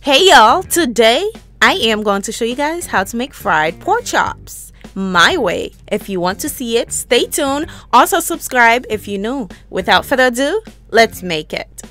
Hey y'all, today I am going to show you guys how to make fried pork chops my way. If you want to see it, stay tuned. Also subscribe if you're new. Without further ado, let's make it.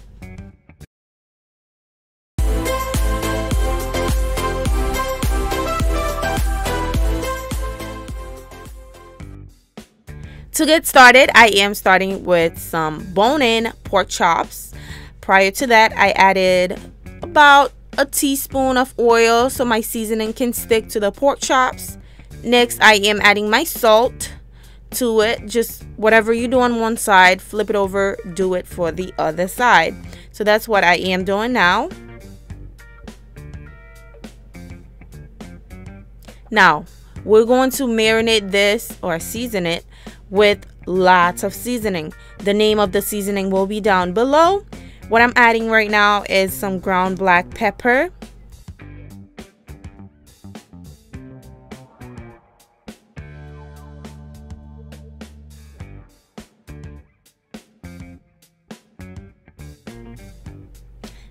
To get started, I am starting with some bone-in pork chops. Prior to that, I added about a teaspoon of oil so my seasoning can stick to the pork chops. Next, I am adding my salt to it. Just whatever you do on one side, flip it over, do it for the other side. So that's what I am doing now. Now, we're going to marinate this or season it with lots of seasoning. The name of the seasoning will be down below. What I'm adding right now is some ground black pepper,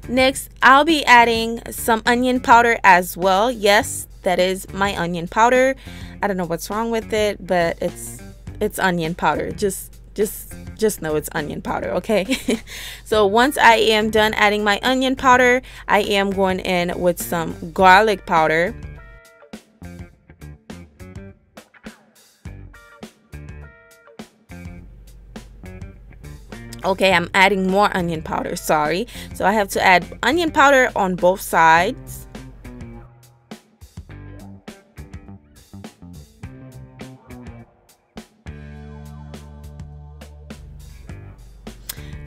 next I'll be adding some onion powder as well. Yes, that is my onion powder. I don't know what's wrong with it, but it's onion powder. Just know it's onion powder, okay? So once I am done adding my onion powder, I am going in with some garlic powder. Okay, I'm adding more onion powder, sorry. So I have to add onion powder on both sides.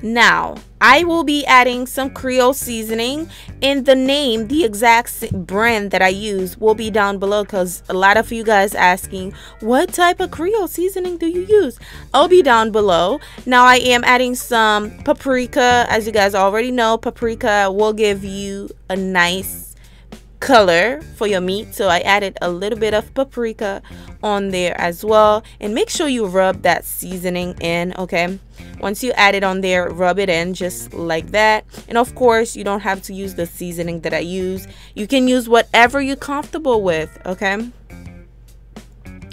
Now, I will be adding some Creole seasoning, and the name, the exact brand that I use will be down below because a lot of you guys asking, what type of Creole seasoning do you use? I'll be down below. Now, I am adding some paprika. As you guys already know, paprika will give you a nice color for your meat, so I added a little bit of paprika on there as well. And make sure you rub that seasoning in, okay? Once you add it on there, rub it in just like that. And of course, you don't have to use the seasoning that I use. You can use whatever you're comfortable with, okay?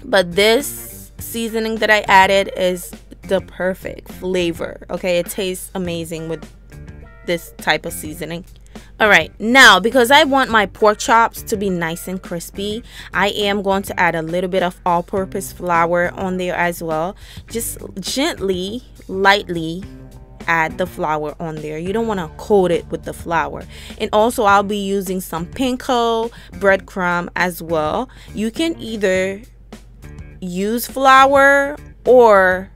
But this seasoning that I added is the perfect flavor, okay? It tastes amazing with this type of seasoning. Alright, now because I want my pork chops to be nice and crispy, I am going to add a little bit of all-purpose flour on there as well. Just gently, lightly add the flour on there. You don't want to coat it with the flour. And also I'll be using some panko breadcrumb as well. You can either use flour or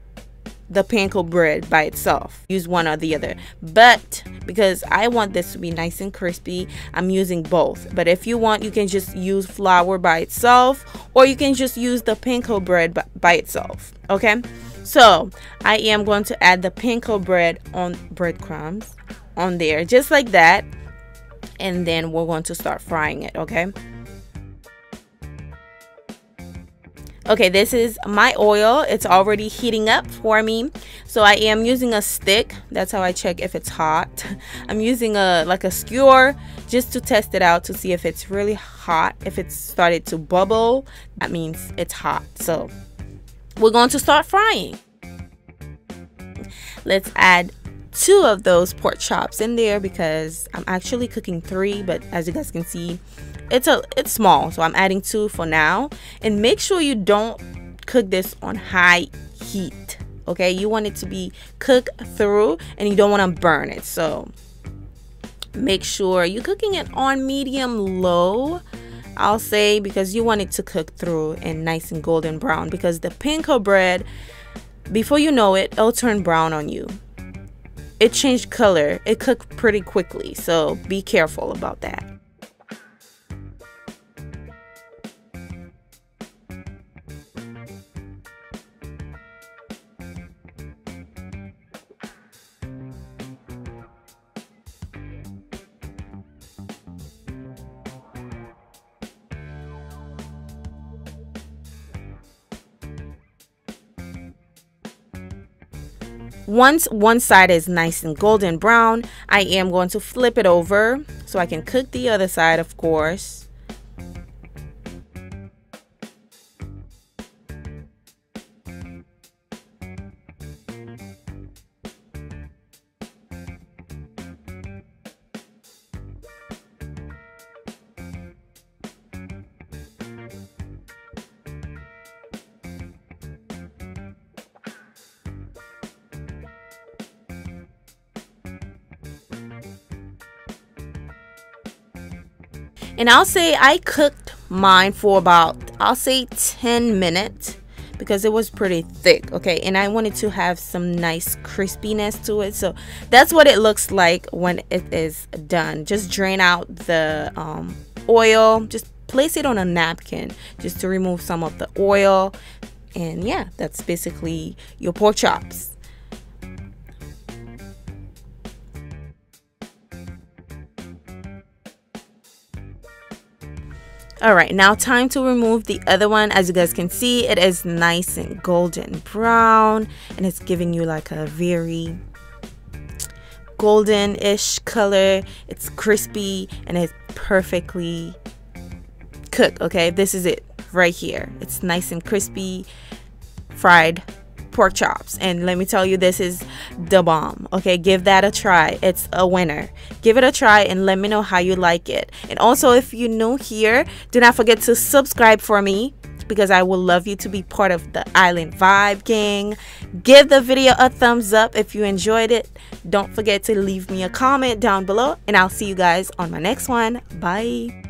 the panko bread by itself. Use one or the other, but because I want this to be nice and crispy, I'm using both. But if you want, you can just use flour by itself, or you can just use the panko bread by itself, okay? So I am going to add the panko bread on breadcrumbs on there just like that, and then we're going to start frying it, okay? Okay, this is my oil. It's already heating up for me. So I am using a stick. That's how I check if it's hot. I'm using like a skewer just to test it out to see if it's really hot. If it's started to bubble, that means it's hot. So we're going to start frying. Let's add 2 of those pork chops in there because I'm actually cooking 3, but as you guys can see, it's small, so I'm adding 2 for now. And make sure you don't cook this on high heat, okay? You want it to be cooked through and you don't want to burn it, so make sure you're cooking it on medium low, I'll say, because you want it to cook through and nice and golden brown, because the panko bread, before you know it, it'll turn brown on you. It changed color. It cooked pretty quickly, so be careful about that. Once one side is nice and golden brown, I am going to flip it over so I can cook the other side, of course. And I'll say I cooked mine for about, I'll say 10 minutes because it was pretty thick, okay? And I wanted to have some nice crispiness to it. So that's what it looks like when it is done. Just drain out the oil. Just place it on a napkin just to remove some of the oil. And yeah, that's basically your pork chops. Alright, now time to remove the other one. As you guys can see, it is nice and golden brown, and it's giving you like a very golden-ish color. It's crispy and it's perfectly cooked, okay? This is it right here. It's nice and crispy fried pork chops, and let me tell you, this is the bomb, okay? Give that a try. It's a winner. Give it a try and let me know how you like it. And also, if you're new here, do not forget to subscribe for me because I would love you to be part of the Island Vibe gang. Give the video a thumbs up if you enjoyed it. Don't forget to leave me a comment down below, and I'll see you guys on my next one. Bye.